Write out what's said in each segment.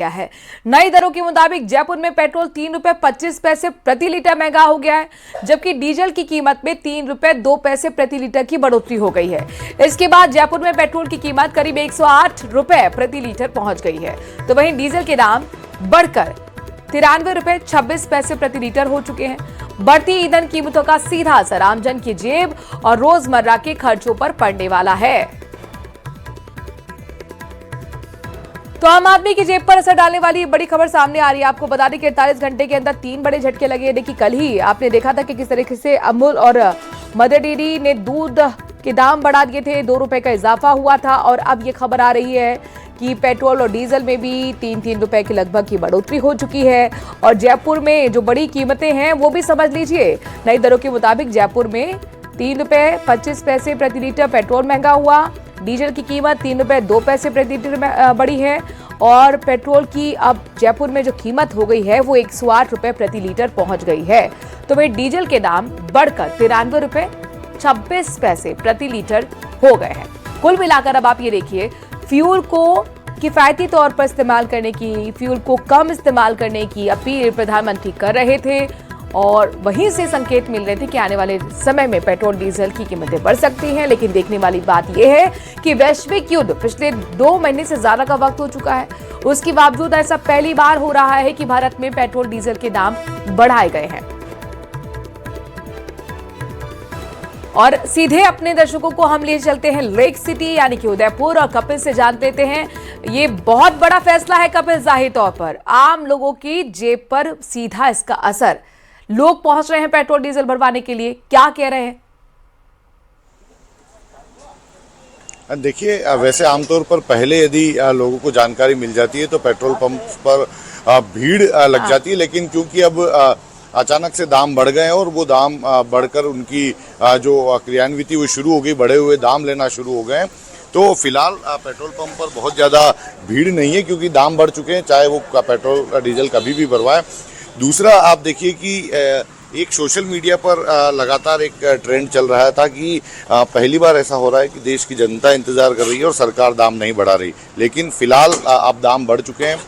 गया है। नई दरों के मुताबिक जयपुर में पेट्रोल 3 रुपए 25 पैसे प्रति लीटर महंगा हो गया है, जबकि डीजल की कीमत में 3 रुपए 2 पैसे प्रति लीटर की बढ़ोतरी हो गई है। इसके बाद जयपुर में पेट्रोल की कीमत करीब 108 रुपए प्रति लीटर पहुंच गई है, तो वहीं डीजल के दाम बढ़कर 93 रुपए 26 पैसे प्रति लीटर हो चुके हैं। बढ़ती ईंधन कीमतों का सीधा असर आमजन की जेब और रोजमर्रा के खर्चों पर पड़ने वाला है। तो आम आदमी की जेब पर असर डालने वाली बड़ी खबर सामने आ रही है। आपको बता दें कि 48 घंटे के अंदर 3 बड़े झटके लगे। देखिए, कल ही आपने देखा था कि किस तरीके से अमूल और मदर डेयरी ने दूध के दाम बढ़ा दिए थे, 2 रुपए का इजाफा हुआ था, और अब ये खबर आ रही है कि पेट्रोल और डीजल में भी 3-3 रुपए की लगभग की बढ़ोतरी हो चुकी है। और जयपुर में जो बड़ी कीमतें हैं वो भी समझ लीजिए। नई दरों के मुताबिक जयपुर में 3 रुपए 25 पैसे प्रति लीटर पेट्रोल महंगा हुआ, डीजल की कीमत 3 रुपए 2 पैसे प्रति लीटर बढ़ी है, और पेट्रोल की अब जयपुर में जो कीमत हो गई है वो 108 रुपए प्रति लीटर पहुंच गई है। तो वही डीजल के दाम बढ़कर 93 रुपए 26 पैसे प्रति लीटर हो गए हैं। कुल मिलाकर अब आप ये देखिए, फ्यूल को किफायती तौर पर इस्तेमाल करने की, फ्यूल को कम इस्तेमाल करने की अपील प्रधानमंत्री कर रहे थे, और वहीं से संकेत मिल रहे थे कि आने वाले समय में पेट्रोल डीजल की कीमतें बढ़ सकती हैं। लेकिन देखने वाली बात यह है कि वैश्विक युद्ध पिछले 2 महीने से ज्यादा का वक्त हो चुका है, उसके बावजूद ऐसा पहली बार हो रहा है कि भारत में पेट्रोल डीजल के दाम बढ़ाए गए हैं। और सीधे अपने दर्शकों को हम ले चलते हैं लेक सिटी यानी कि उदयपुर, और कपिल से जान लेते हैं ये बहुत बड़ा फैसला है कपिल, जाहिर तौर पर आम लोगों की जेब पर सीधा इसका असर। लोग पहुंच रहे हैं पेट्रोल डीजल भरवाने के लिए, क्या कह रहे हैं? देखिए, वैसे आमतौर पर पहले यदि लोगों को जानकारी मिल जाती है तो पेट्रोल पंप पर भीड़ लग जाती है, लेकिन क्योंकि अब अचानक से दाम बढ़ गए हैं और वो दाम बढ़कर उनकी जो क्रियान्विति वो शुरू हो गई, बढ़े हुए दाम लेना शुरू हो गए हैं, तो फिलहाल पेट्रोल पंप पर बहुत ज़्यादा भीड़ नहीं है, क्योंकि दाम बढ़ चुके हैं, चाहे वो पेट्रोल डीजल कभी भी भरवाए। दूसरा, आप देखिए कि एक सोशल मीडिया पर लगातार एक ट्रेंड चल रहा था कि पहली बार ऐसा हो रहा है कि देश की जनता इंतजार कर रही है और सरकार दाम नहीं बढ़ा रही, लेकिन फिलहाल अब दाम बढ़ चुके हैं।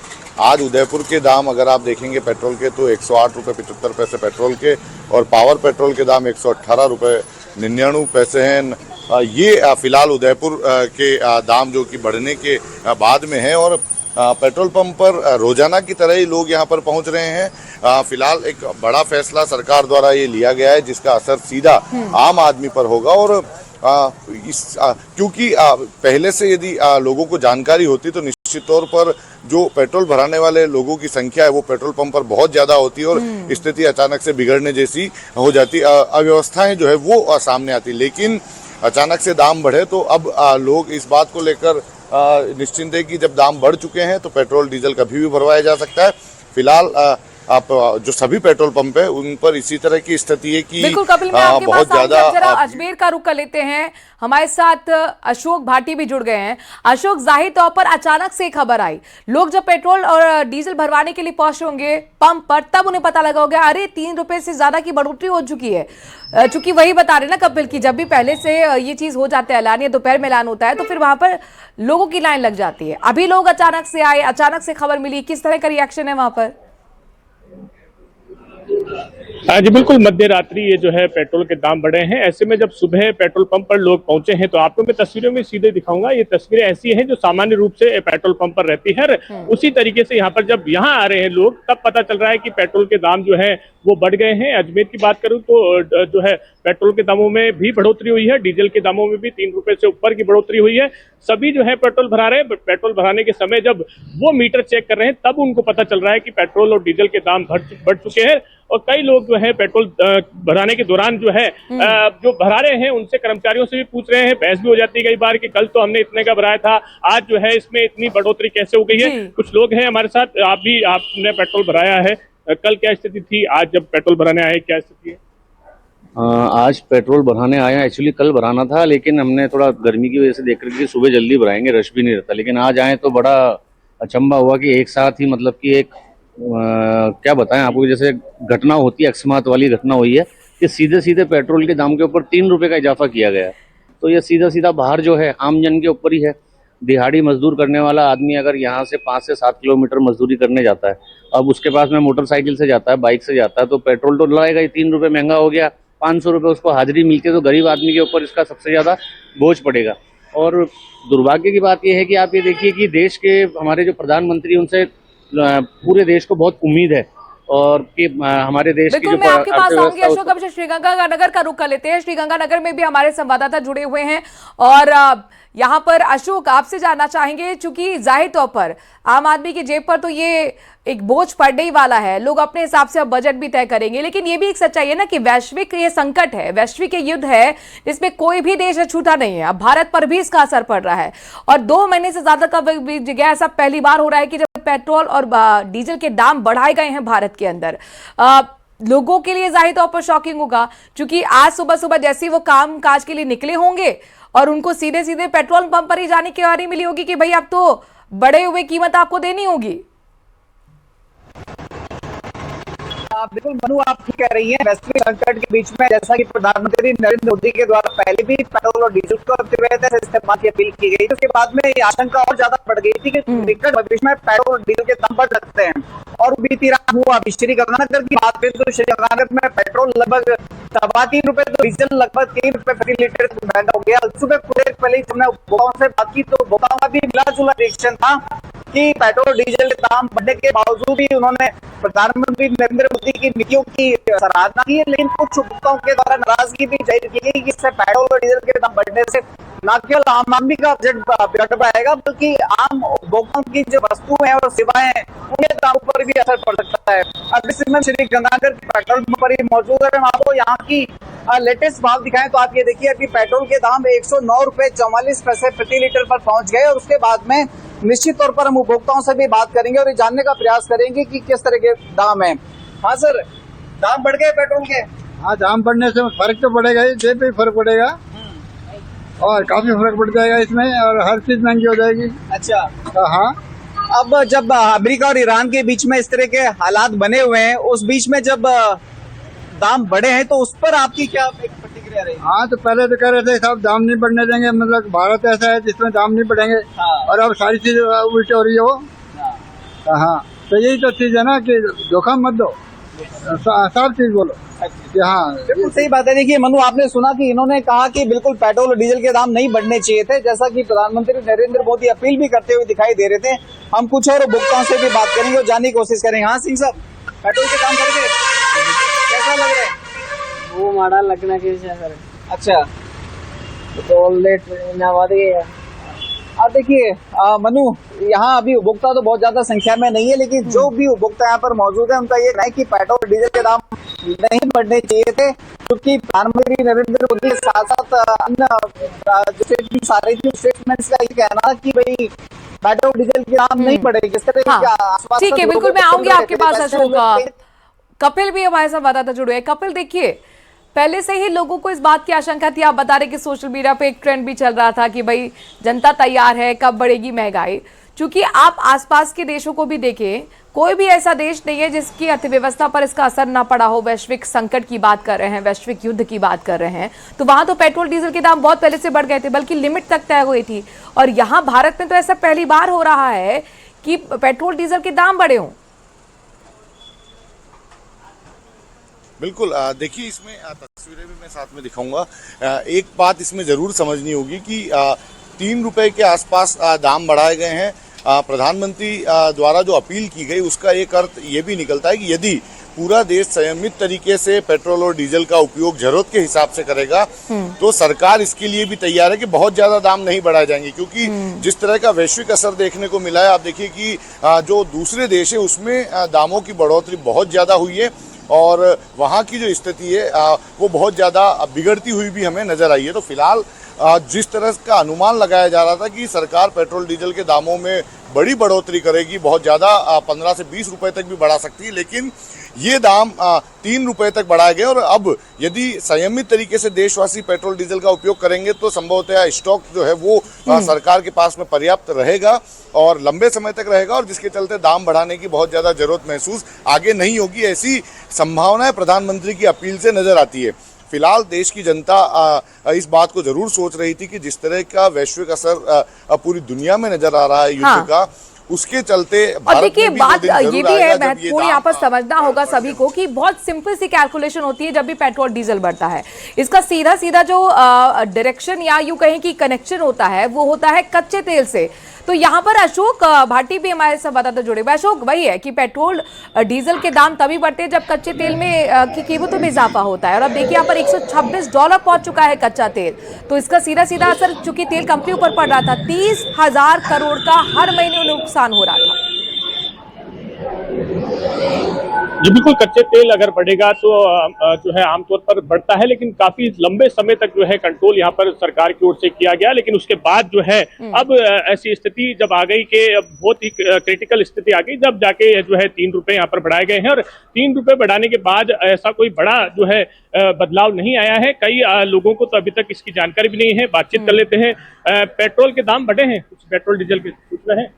आज उदयपुर के दाम अगर आप देखेंगे पेट्रोल के तो 108 रुपये 75 पैसे पेट्रोल के, और पावर पेट्रोल के दाम 118 रुपये 99 पैसे हैं। ये फिलहाल उदयपुर के दाम जो कि बढ़ने के बाद में है, और पेट्रोल पंप पर रोजाना की तरह ही लोग यहाँ पर पहुँच रहे हैं। फिलहाल एक बड़ा फैसला सरकार द्वारा ये लिया गया है जिसका असर सीधा आम आदमी पर होगा, और क्योंकि पहले से यदि लोगों को जानकारी होती तो निश्चित तौर पर जो पेट्रोल भराने वाले लोगों की संख्या है वो पेट्रोल पंप पर बहुत ज्यादा होती है, और स्थिति अचानक से बिगड़ने जैसी हो जाती, अव्यवस्थाएं जो है वो सामने आती। लेकिन अचानक से दाम बढ़े तो अब लोग इस बात को लेकर निश्चिंत है कि जब दाम बढ़ चुके हैं तो पेट्रोल डीजल कभी भी भरवाया जा सकता है। फिलहाल आप जो सभी पेट्रोल पंप है उन पर इसी तरह की स्थिति है कि बिल्कुल कपिल, मैं आपके बहुत ज्यादा अजमेर का रुख कर लेते हैं। हमारे साथ अशोक भाटी भी जुड़ गए हैं। अशोक, जाहिर तौर पर अचानक से खबर आई, लोग जब पेट्रोल और डीजल भरवाने के लिए पहुंचे होंगे पंप पर, तब उन्हें पता लगा होगा अरे 3 रुपए से ज्यादा की बढ़ोतरी हो चुकी है। चूंकि वही बता रहे ना कपिल कि जब भी पहले से ये चीज हो जाता है ऐलान, या दोपहर में ऐलान होता है, तो फिर वहां पर लोगों की लाइन लग जाती है। अभी लोग अचानक से आए, अचानक से खबर मिली, किस तरह का रिएक्शन है वहां पर? जी बिल्कुल, मध्य रात्रि ये जो है पेट्रोल के दाम बढ़े हैं। ऐसे में जब सुबह पेट्रोल पंप पर लोग पहुंचे हैं तो आपको मैं तस्वीरों में सीधे दिखाऊंगा। ये तस्वीरें ऐसी हैं जो सामान्य रूप से पेट्रोल पंप पर रहती है। उसी तरीके से यहाँ पर जब यहाँ आ रहे हैं लोग, तब पता चल रहा है कि पेट्रोल के दाम जो है वो बढ़ गए हैं। अजमेर की बात करूं तो जो है पेट्रोल के दामों में भी बढ़ोतरी हुई है, डीजल के दामों में भी 3 रुपए से ऊपर की बढ़ोतरी हुई है। सभी जो है पेट्रोल भरा रहे हैं। पेट्रोल भराने के समय जब वो मीटर चेक कर रहे हैं तब उनको पता चल रहा है कि पेट्रोल और डीजल के दाम बढ़ चुके हैं। और कई लोग जो है पेट्रोल भराने के दौरान जो है जो भरा रहे हैं उनसे, कर्मचारियों से भी पूछ रहे हैं। बहस भी हो जाती है कई बार कि कल तो हमने इतने का भराया था, आज जो है इसमें इतनी बढ़ोतरी कैसे हो गई है। कुछ लोग हैं हमारे साथ, आपने पेट्रोल भराया है, कल क्या स्थिति थी, आज जब पेट्रोल भराने आए क्या स्थिति है? आज पेट्रोल भराने आया, एक्चुअली कल भराना था, लेकिन हमने थोड़ा गर्मी की वजह से देख कर के सुबह जल्दी भराएंगे, रश भी नहीं रहता, लेकिन आज आए तो बड़ा अचंभा हुआ कि एक साथ ही मतलब कि एक क्या बताएं आपको, जैसे घटना होती है अकस्मात वाली घटना हुई है कि सीधे सीधे पेट्रोल के दाम के ऊपर 3 रुपए का इजाफा किया गया। तो ये सीधा सीधा बाहर जो है आम जन के ऊपर ही है। दिहाड़ी मजदूर करने वाला आदमी अगर यहाँ से 5 से 7 किलोमीटर मजदूरी करने जाता है, अब उसके पास में मोटरसाइकिल से जाता है, बाइक से जाता है, तो पेट्रोल तो लगेगा ही, 3 रुपये महंगा हो गया, 500 रुपये उसको हाजिरी मिलती है, तो गरीब आदमी के ऊपर इसका सबसे ज़्यादा बोझ पड़ेगा। और दुर्भाग्य की बात यह है कि आप ये देखिए कि देश के हमारे जो प्रधानमंत्री, उनसे पूरे देश को बहुत उम्मीद है, और कि हमारे देश की बिल्कुल जो मैं आपके पास आऊंगी अर्थव्यवस्था अशोक। अब श्रीगंगानगर का रुख कर लेते हैं। श्रीगंगानगर में भी हमारे संवाददाता जुड़े हुए हैं और यहाँ पर अशोक आपसे जानना चाहेंगे, चूंकि जाहिर तौर पर आम आदमी की जेब पर तो ये एक बोझ पड़ने ही वाला है, लोग अपने हिसाब से अब बजट भी तय करेंगे, लेकिन ये भी एक सच्चाई है ना कि वैश्विक ये संकट है, वैश्विक ये युद्ध है, इसमें कोई भी देश छूटा नहीं है। अब भारत पर भी इसका असर पड़ रहा है और 2 महीने से ज्यादा का बीत गया। ऐसा पहली बार हो रहा है कि जब पेट्रोल और डीजल के दाम बढ़ाए गए हैं भारत के अंदर। लोगों के लिए जाहिर तौर पर शॉकिंग होगा, क्योंकि आज सुबह सुबह जैसे ही वो काम काज के लिए निकले होंगे और उनको सीधे सीधे पेट्रोल पंप पर ही जाने की बारी मिली होगी कि भाई अब तो बढ़े हुए कीमत आपको देनी होगी। बिल्कुल मनु, आप ठीक कह रही हैं। वैश्विक संकट के बीच में जैसा कि प्रधानमंत्री नरेंद्र मोदी के द्वारा पहले भी पेट्रोल और डीजल को अतिव्यय इस्तेमाल की अपील की गई, उसके बाद में ये आशंका और ज्यादा बढ़ गई थी कि निकट भविष्य में पेट्रोल और डीजल के दाम बढ़ सकते हैं। और बीती रात हुआ अभी श्रीगंगानगर की बात करें तो श्रीगंगानगर में पेट्रोल लगभग 3.25 रुपए, तो डीजल लगभग 3 रुपए प्रति लीटर महंगा हो गया। सुबह कुछ पहले ही हमने उपभोक्ताओं से बात की तो उपभोक्ताओं का भी मिला जुला रिएक्शन था कि पेट्रोल डीजल के दाम बढ़ने के बावजूद भी उन्होंने प्रधानमंत्री नरेंद्र मोदी की नीतियों की सराहना की है, लेकिन कुछ उपभोक्ताओं के द्वारा नाराजगी भी जाहिर की गई कि इससे पेट्रोल और डीजल के दाम बढ़ने से न केवल आम आदमी का बजट बढ़ेगा, बल्कि आम उपभोक्ताओं की जो वस्तुएं और सेवाएं हैं उनके दामों पर भी असर पड़ सकता है। अभी श्रीगंगानगर के पेट्रोल पंप पर ही मौजूद है। हम आपको यहाँ की लेटेस्ट भाव दिखाएं तो आप ये देखिए, अभी पेट्रोल के दाम 109 रुपए 44 पैसे प्रति लीटर पर पहुंच गए। और उसके बाद में निश्चित तौर पर हम उपभोक्ताओं से भी बात करेंगे और ये जानने का प्रयास करेंगे कि किस तरह के दाम है। हाँ सर, दाम बढ़ गए पेट्रोल के? हाँ, दाम बढ़ने से फर्क तो पड़ेगा ही, जेब पे फर्क पड़ेगा और काफी फर्क पड़ जाएगा इसमें, और हर चीज महंगी हो जाएगी। अच्छा, हाँ। अब जब अमेरिका और ईरान के बीच में इस तरह के हालात बने हुए हैं, उस बीच में जब दाम बढ़े हैं तो उस पर आपकी क्या प्रतिक्रिया रही? हाँ, तो पहले तो कह रहे थे साहब दाम नहीं बढ़ने देंगे, मतलब भारत ऐसा है जिसमें दाम नहीं बढ़ेंगे। हाँ। और अब सारी चीज उल्टी हो रही है वो। हाँ, तो यही तो चीज है ना कि धोखा मत दो, साफ चीज बोलो। हाँ, बिल्कुल सही बात है। देखिए मनु, आपने सुना कि इन्होंने कहा कि बिल्कुल पेट्रोल और डीजल के दाम नहीं बढ़ने चाहिए थे, जैसा कि प्रधानमंत्री नरेंद्र मोदी अपील भी करते हुए दिखाई दे रहे थे। हम कुछ और उपभोक्ताओं से भी बात करेंगे और जानने की कोशिश करेंगे। हाँ सिंह साहब, पेट्रोल के दाम बढ़ गए, कैसा लग रहा है? वो माड़ा लगना चाहिए सर। अच्छा, पेट्रोल रेट इतना बढ़ गया। अब देखिए मनु, यहाँ अभी उपभोक्ता तो बहुत ज्यादा संख्या में नहीं है, लेकिन जो भी उपभोक्ता यहाँ पर मौजूद है उनका ये कहना है कि पेट्रोल और डीजल के दाम नहीं बढ़ने चाहिए थे, क्योंकि प्रधानमंत्री नरेंद्र मोदी के साथ साथ अन्य जो स्टेटमेंट सारे स्टेटमेंट्स का ये कहना था कि भाई पेट्रोल डीजल के दाम नहीं बढ़ेंगे। जिस तरह हाँ, ठीक है, बिल्कुल मैं आऊंगी आपके पास अशोक। कपिल भी हमारे साथ बताता जुड़े हैं। कपिल देखिए, पहले से ही लोगों को इस बात की आशंका थी, आप बता रहे कि सोशल मीडिया पे एक ट्रेंड भी चल रहा था कि भाई जनता तैयार है, कब बढ़ेगी महंगाई। क्योंकि आप आसपास के देशों को भी देखें, कोई भी ऐसा देश नहीं है जिसकी अर्थव्यवस्था पर इसका असर ना पड़ा हो। वैश्विक संकट की बात कर रहे हैं, वैश्विक युद्ध की बात कर रहे हैं, तो वहां तो पेट्रोल डीजल के दाम बहुत पहले से बढ़ गए थे, बल्कि लिमिट तक तय हुई थी। और यहाँ भारत में तो ऐसा पहली बार हो रहा है कि पेट्रोल डीजल के दाम बढ़े हों। बिल्कुल, देखिए इसमें तस्वीरें भी मैं साथ में दिखाऊंगा। एक बात इसमें जरूर समझनी होगी कि 3 रुपए के आसपास दाम बढ़ाए गए हैं। प्रधानमंत्री द्वारा जो अपील की गई उसका एक अर्थ ये भी निकलता है कि यदि पूरा देश संयमित तरीके से पेट्रोल और डीजल का उपयोग जरूरत के हिसाब से करेगा तो सरकार इसके लिए भी तैयार है कि बहुत ज्यादा दाम नहीं बढ़ाए जाएंगे, क्योंकि जिस तरह का वैश्विक असर देखने को मिला है, आप देखिए कि जो दूसरे देश है उसमें दामों की बढ़ोतरी बहुत ज्यादा हुई है और वहाँ की जो स्थिति है वो बहुत ज़्यादा बिगड़ती हुई भी हमें नजर आई है। तो फिलहाल जिस तरह का अनुमान लगाया जा रहा था कि सरकार पेट्रोल डीजल के दामों में बड़ी बढ़ोतरी करेगी, बहुत ज़्यादा 15 से 20 रुपए तक भी बढ़ा सकती है, लेकिन ये दाम 3 रुपए तक बढ़ाए गए। और अब यदि संयमित तरीके से देशवासी पेट्रोल डीजल का उपयोग करेंगे तो संभवतः स्टॉक जो है वो सरकार के पास में पर्याप्त रहेगा और लंबे समय तक रहेगा, और जिसके चलते दाम बढ़ाने की बहुत ज़्यादा जरूरत महसूस आगे नहीं होगी, ऐसी संभावनाएं प्रधानमंत्री की अपील से नजर आती है। फिलहाल देश की जनता इस बात को जरूर सोच रही थी कि जिस तरह का वैश्विक असर पूरी दुनिया में नजर आ रहा है युद्ध हाँ। का, उसके चलते और भारत देखिए में भी वो बात दिन ये जरूर भी है आएगा जब ये महत्वपूर्ण, दाम यहाँ पर समझना होगा सभी को कि बहुत सिंपल सी कैलकुलेशन होती है जब भी पेट्रोल डीजल बढ़ता है। इसका सीधा सीधा जो डायरेक्शन या यूं कहें कि कनेक्शन होता है वो होता है कच्चे तेल से। तो यहाँ पर अशोक भाटी भी हमारे साथ बताते जुड़े हुए। अशोक, वही है कि पेट्रोल डीजल के दाम तभी बढ़ते हैं जब कच्चे तेल में की कीमतों में इजाफा होता है। और अब देखिए यहाँ पर $126 पहुंच चुका है कच्चा तेल। तो इसका सीधा सीधा असर चूंकि तेल कंपनी ऊपर पड़ रहा था, 30,000 करोड़ का हर महीने नुकसान हो रहा था। जी बिल्कुल, कच्चे तेल अगर बढ़ेगा तो जो है आमतौर पर बढ़ता है, लेकिन काफी लंबे समय तक जो है कंट्रोल यहाँ पर सरकार की ओर से किया गया। लेकिन उसके बाद जो है अब ऐसी स्थिति जब आ गई कि बहुत ही क्रिटिकल स्थिति आ गई, जब जाके जो है 3 रुपए यहाँ पर बढ़ाए गए हैं। और 3 रुपए बढ़ाने के बाद ऐसा कोई बड़ा जो है बदलाव नहीं आया है। कई लोगों को तो अभी तक इसकी जानकारी भी नहीं है। बातचीत कर लेते हैं। पेट्रोल के दाम बढ़े हैं, कुछ पेट्रोल डीजल के सूचना है?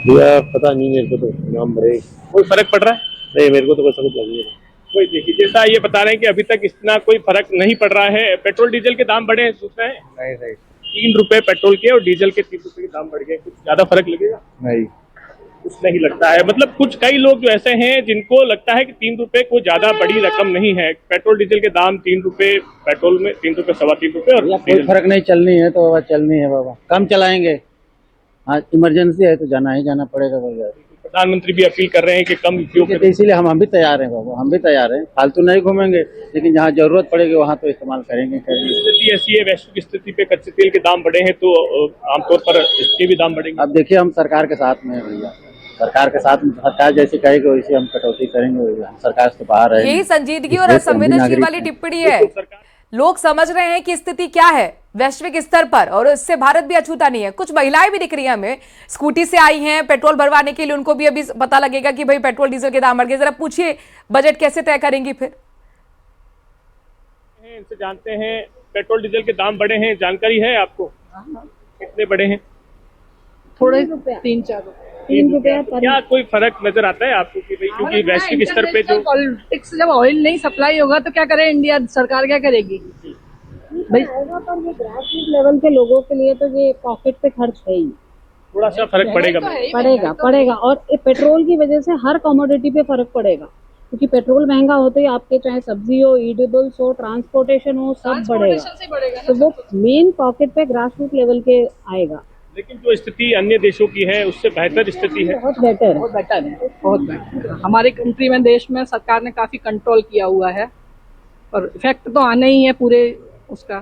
भैया पता नहीं, मेरे को तो नाम बढ़े कोई फर्क पड़ रहा है? नहीं, मेरे को तो कोई समझ नहीं है। कोई देखिए, जैसा ये बता रहे हैं कि अभी तक इतना कोई फर्क नहीं पड़ रहा है। पेट्रोल डीजल के दाम बढ़े हैं, सूचना है? नहीं नहीं 3 रुपए पेट्रोल के और डीजल के 3 रुपए के दाम बढ़ गए। कुछ ज्यादा फर्क लगेगा? नहीं कुछ नहीं लगता है। मतलब कुछ कई लोग जो ऐसे हैं जिनको लगता है कि 3 रुपए कोई ज्यादा बड़ी रकम नहीं है। पेट्रोल डीजल के दाम 3 रुपए, पेट्रोल में 3 रुपए, 3.25 रुपए और कोई फर्क नहीं, चलनी है तो बाबा चलनी है बाबा, कम चलाएंगे। हाँ, इमरजेंसी है तो जाना ही जाना पड़ेगा बाजार। प्रधानमंत्री भी अपील कर रहे हैं कि कम उपयोग तो इसीलिए हम भी तैयार हैं बाबा, हम भी तैयार हैं। फालतू नहीं घूमेंगे, लेकिन जहाँ जरूरत पड़ेगी वहाँ तो इस्तेमाल करेंगे। स्थिति ऐसी है, वैश्विक स्थिति पे कच्चे तेल के दाम बढ़े हैं तो आमतौर पर इसके भी दाम बढ़ेंगे। अब देखिए, हम सरकार के साथ में हैं भैया, सरकार के साथ में, सरकार जैसी कहेगी वैसे हम कटौती करेंगे। हम सरकार से बाहर है। यही संजीदगी और असंवेदनशील वाली टिप्पणी है। लोग समझ रहे हैं कि स्थिति क्या है वैश्विक स्तर पर, और इससे भारत भी अछूता नहीं है। कुछ महिलाएं भी दिख रही हैं हमें, स्कूटी से आई हैं पेट्रोल भरवाने के लिए। उनको भी अभी पता लगेगा कि भाई पेट्रोल डीजल के दाम बढ़ गए। जरा पूछिए बजट कैसे तय करेंगी फिर? इनसे जानते हैं, पेट्रोल डीजल के दाम बढ़े हैं, जानकारी है आपको? कितने बढ़े हैं? थोड़े 3 रुपया। क्या कोई फर्क नजर आता है आपको कि भाई, क्योंकि वैश्विक स्तर पे जो पॉलिटिक्स, जब ऑयल नहीं सप्लाई होगा तो क्या करे इंडिया सरकार, क्या करेगी भाई? पर ये ग्रासरूट लेवल के लोगों के लिए तो ये पॉकेट पे खर्च है ही, थोड़ा सा फर्क पड़ेगा। पड़ेगा। और ये पेट्रोल की वजह से हर कमोडिटी पे फर्क पड़ेगा, क्योंकि पेट्रोल महंगा होते ही आपके चाहे सब्जी हो, ईडेबल्स हो, ट्रांसपोर्टेशन हो, सब बढ़ेगा। तो वो मेन पॉकेट पे ग्रासरूट लेवल के आएगा। लेकिन जो स्थिति अन्य देशों की है उससे बेहतर स्थिति है। बहुत बेटर है, बहुत बेटर। हमारी कंट्री में, देश में सरकार ने काफी कंट्रोल किया हुआ है और इफेक्ट तो आना ही है पूरे उसका।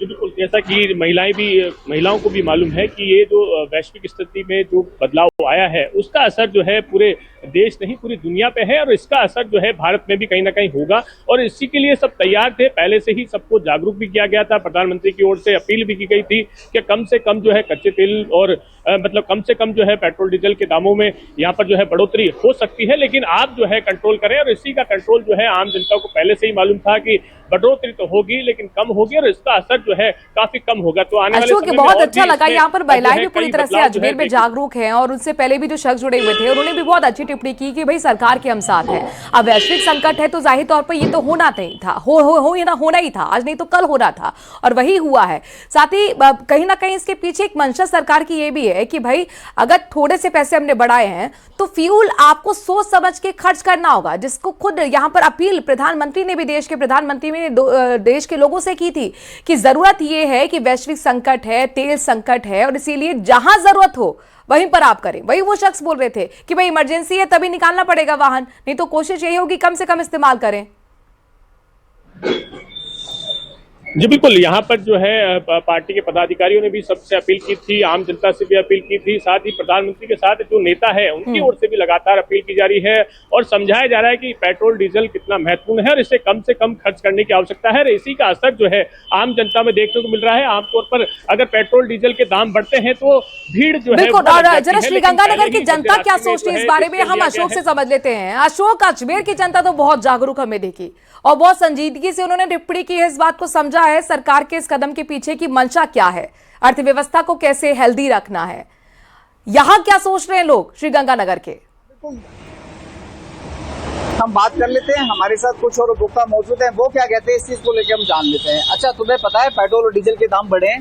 जी बिल्कुल, जैसा कि महिलाओं को भी मालूम है कि ये जो वैश्विक स्थिति में जो बदलाव आया है उसका असर जो है पूरे देश नहीं पूरी दुनिया पे है, और इसका असर जो है भारत में भी कहीं ना कहीं होगा। और इसी के लिए सब तैयार थे, पहले से ही सबको जागरूक भी किया गया था। प्रधानमंत्री की ओर से अपील भी की गई थी कि कम से कम जो है कच्चे तेल और मतलब कम से कम जो है पेट्रोल डीजल के दामों में यहाँ पर जो है बढ़ोतरी हो सकती है, लेकिन आप जो है कंट्रोल करें। और इसी का कंट्रोल जो है आम जनता को पहले से ही मालूम था कि बढ़ोतरी तो होगी लेकिन कम होगी, और इसका असर जो है काफी कम होगा। तो आने वाले समय में बहुत अच्छा लगा, यहाँ पर महिलाएं भी पूरी तरह से अजमेर में जागरूक हैं, और उनसे पहले भी जो शख्स जुड़े हुए थे उन्होंने भी बहुत अच्छी टिप्पणी की कि भाई सरकार के हम साथ हैं। अब वैश्विक संकट है तो जाहिर तौर पर ये तो होना नहीं था, होना ही था, आज नहीं तो कल होना था, और वही हुआ है। साथ ही कहीं ना कहीं इसके पीछे एक मंशा सरकार की ये भी है कि भाई अगर थोड़े से पैसे हमने बढ़ाए हैं तो फ्यूल आपको सोच समझ के खर्च करना होगा, जिसको खुद यहाँ पर अपील प्रधानमंत्री ने भी, देश के प्रधानमंत्री ने देश के लोगों से की थी कि जरूरत यह है कि वैश्विक संकट है, तेल संकट है, और इसीलिए जहां जरूरत हो वहीं पर आप करें। वही वो शख्स बोल रहे थे कि भाई इमरजेंसी है तभी निकालना पड़ेगा वाहन, नहीं तो कोशिश यही होगी कम से कम इस्तेमाल करें। जी बिल्कुल, यहाँ पर जो है पार्टी के पदाधिकारियों ने भी सबसे अपील की थी, आम जनता से भी अपील की थी, साथ ही प्रधानमंत्री के साथ जो नेता है उनकी ओर से भी लगातार अपील की जा रही है और समझाया जा रहा है कि पेट्रोल डीजल कितना महत्वपूर्ण है और इसे कम से कम खर्च करने की आवश्यकता है। इसी का असर जो है आम जनता में देखने को मिल रहा है। आमतौर पर अगर पेट्रोल डीजल के दाम बढ़ते हैं तो भीड़ जो है, और जरा श्रीगंगानगर की जनता क्या सोचती है इस बारे में हम अशोक से समझ लेते हैं। अशोक, अजमेर की जनता तो बहुत जागरूक हमें दिखी और बहुत संजीदगी से उन्होंने टिप्पणी की है, इस बात को समझा है सरकार के इस कदम के पीछे की मंशा क्या है, अर्थव्यवस्था को कैसे हेल्दी रखना है। यहां क्या सोच रहे हैं लोग श्रीगंगानगर के? हम बात कर लेते हैं, हमारे साथ कुछ और उपभोक्ता मौजूद हैं, वो क्या कहते हैं इस चीज को लेकर हम जान लेते हैं। अच्छा, तुम्हें पता है पेट्रोल और डीजल के दाम बढ़े हैं?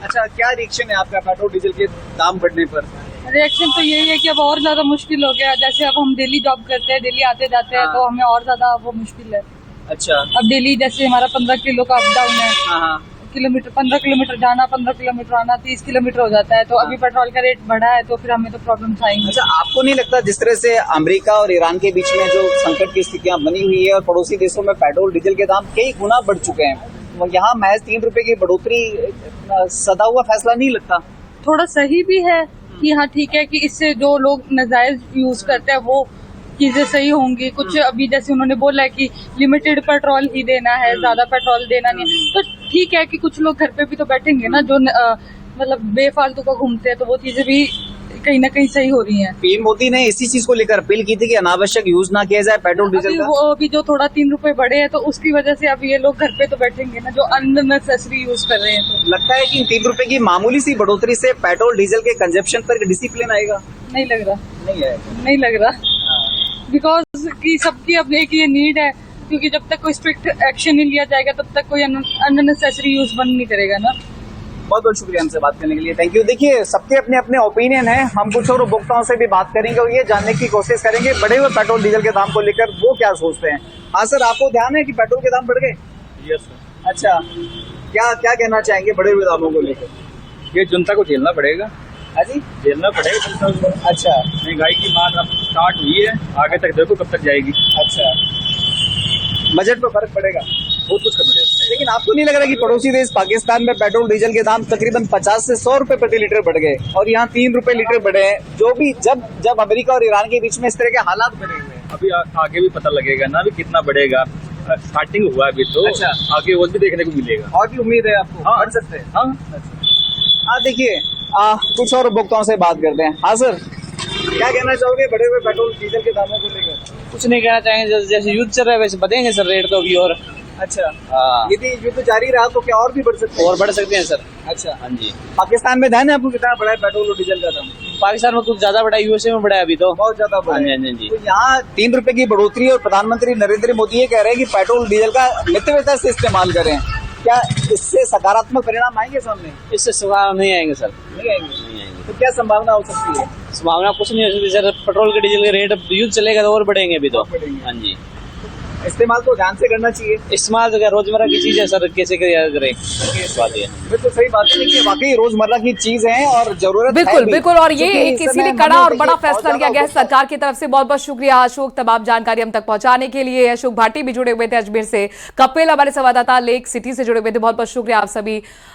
अच्छा, क्या रिएक्शन है आपका पेट्रोल डीजल के दाम बढ़ने पर? रिएक्शन तो यही है कि अब और ज्यादा मुश्किल हो गया। जैसे अब हम डेली जॉब करते हैं, डेली आते जाते हैं, तो हमें और ज्यादा वो मुश्किल है। अच्छा, अब डेली जैसे हमारा 15 किलो का अप डाउन है, हाँ, किलोमीटर 15 किलोमीटर जाना, 15 किलोमीटर आना, 30 किलोमीटर हो जाता है। तो अभी पेट्रोल का रेट बढ़ा है तो फिर हमें तो प्रॉब्लम्स आएंगी। अच्छा, आपको नहीं लगता जिस तरह से अमेरिका और ईरान के बीच में जो संकट की स्थितियां बनी हुई है और पड़ोसी देशों में पेट्रोल डीजल के दाम कई गुना बढ़ चुके हैं, वो यहाँ महज 3 रुपए की बढ़ोतरी सदा हुआ फैसला नहीं लगता? थोड़ा सही भी है कि हाँ ठीक है कि इससे जो लोग नाजायज यूज करते हैं वो चीजें सही होंगी। कुछ अभी जैसे उन्होंने बोला है कि लिमिटेड पेट्रोल ही देना है, ज्यादा पेट्रोल देना नहीं है, तो ठीक है कि कुछ लोग घर पे भी तो बैठेंगे ना जो मतलब बेफालतू का घूमते हैं, तो वो चीजें भी कहीं ना कहीं सही हो रही हैं। पीएम मोदी ने इसी चीज को लेकर अपील की थी कि अनावश्यक यूज ना किया जाए पेट्रोल डीजल का। वो अभी जो थोड़ा 3 रुपए बढ़े हैं तो उसकी वजह से अब ये लोग घर पे तो बैठेंगे ना जो अननेसेसरी यूज कर रहे हैं। तो लगता है कि 3 रुपए की मामूली सी बढ़ोतरी से पेट्रोल डीजल के कंजप्शन पर डिसिप्लिन आएगा? नहीं लग रहा, नहीं है, नहीं लग रहा, बिकॉज की सबकी अब एक ये नीड है, क्योंकि जब तक कोई स्ट्रिक्ट एक्शन नहीं लिया जाएगा तब तक कोई अननेसेसरी यूज बंद नहीं करेगा ना। बहुत बहुत शुक्रिया हमसे बात करने के लिए, थैंक यू। देखिए, सबके अपने अपने ओपिनियन है, हम कुछ और उपभोक्ताओं से भी बात करेंगे और ये जानने की कोशिश करेंगे बढ़े हुए पेट्रोल डीजल के दाम को लेकर वो क्या सोचते हैं। हाँ सर, आपको ध्यान है कि पेट्रोल के दाम बढ़ गए? Yes sir. अच्छा, क्या क्या कहना चाहेंगे बढ़े हुए दामों को लेकर? ये जनता को झेलना पड़ेगा। हाँ जी, झेलना पड़ेगा जनता को। अच्छा, महंगाई की मार अब स्टार्ट हुई है, आगे तक देखो कब तक जाएगी। अच्छा, बजट पर फर्क पड़ेगा, बहुत कुछ करना पड़ेगा। लेकिन आपको नहीं लग रहा कि पड़ोसी देश पाकिस्तान में पेट्रोल डीजल के दाम तकरीबन 50 से 100 रुपए प्रति लीटर बढ़ गए और यहाँ 3 रुपए लीटर बढ़े हैं, जो भी जब अमेरिका और ईरान के बीच में इस तरह के हालात बने हुए हैं? अभी आगे भी पता लगेगा ना, अभी कितना बढ़ेगा। स्टार्टिंग हुआ अभी तो। अच्छा, आगे और भी देखने को मिलेगा। और भी उम्मीद है आपको? हाँ, बढ़ सकते हैं। हाँ, देखिए, कुछ और उपभोक्ताओं से बात करते हैं। हाँ सर, क्या कहना चाहोगे बढ़े हुए पेट्रोल डीजल के दामों को लेकर? कुछ नहीं कहना चाहेंगे, जैसे युद्ध चल रहा है वैसे बढ़ेंगे सर रेट तो अभी और। अच्छा, हाँ, यदि युद्ध जारी रहा तो क्या और भी बढ़ सकते हैं? और बढ़ सकते हैं सर। अच्छा, हाँ जी। पाकिस्तान में ध्यान है आपको कितना बढ़ा है पेट्रोल और डीजल का दाम? पाकिस्तान में कुछ ज्यादा बढ़ा है, यूएसए में बढ़ा है अभी तो बहुत ज्यादा बढ़ा है। हाँ जी। तो यहाँ 3 रुपए की बढ़ोतरी और प्रधानमंत्री नरेंद्र मोदी ये कह रहे हैं कि पेट्रोल डीजल का मितव्ययता से इस्तेमाल करें, क्या इससे सकारात्मक परिणाम आएंगे सामने? इससे सवाल नहीं आएंगे सर, नहीं आएंगे। तो क्या संभावना हो सकती है? संभावना कुछ नहीं हो सकती सर, पेट्रोल के डीजल के रेट युद्ध चलेगा तो और बढ़ेंगे अभी तो। हाँ जी, इस्तेमाल तो ध्यान से करना चाहिए। इस्तेमाल तो क्या रोजमर्रा की चीज है सर, कैसे करें बात ये। बिल्कुल सही बात है कि वाकई रोजमर्रा की चीज है और जरूरत बिल्कुल है भी। बिल्कुल, और ये क्योंकि एक इस इसीलिए समय कड़ा हमने और बड़ा देखिए फैसला बहुत लिया गया है ज्यादा सरकार की तरफ से। बहुत बहुत शुक्रिया अशोक, तमाम जानकारी हम तक पहुंचाने के लिए। अशोक भाटी भी जुड़े हुए थे अजमेर से, कपिल हमारे संवाददाता लेक सिटी से जुड़े हुए थे, बहुत बहुत शुक्रिया आप सभी